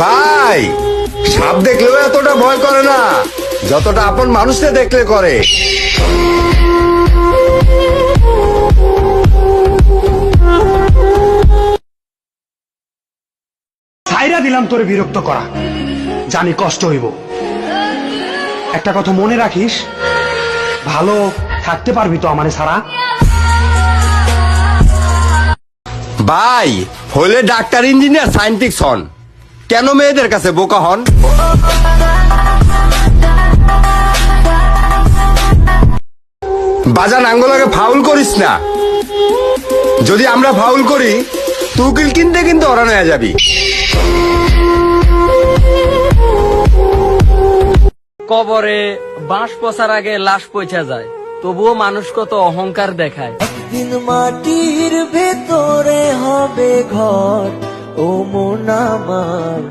ভাই, সাপ দেখলেও এতটা ভয় করে না যতটা আপন মানুষকে দেখলে করে। ছাইরা দিলাম তোরে বিরক্ত করা, জানি কষ্ট হইব। একটা কথা মনে রাখিস, ভালো থাকতে পারবি তো আমারে ছাড়া? ভাই, হলে ডাক্তার, ইঞ্জিনিয়ার, সায়েন্টিস্ট হন, কেন মেয়েদের কাছে বোকা হন? বাজান আঙ্গুলাকে ফাউল করিস না। যদি আমরা ফাউল করি, তুই উকিল কিনতে কিন্তু অরান হয়ে যাবি। কবরে বাঁশ পচার আগে লাশ পৌঁছা যায়, তবুও মানুষ কত অহংকার দেখায়। একদিন মাটির ভেতরে হবে ঘর, ও মন আমার।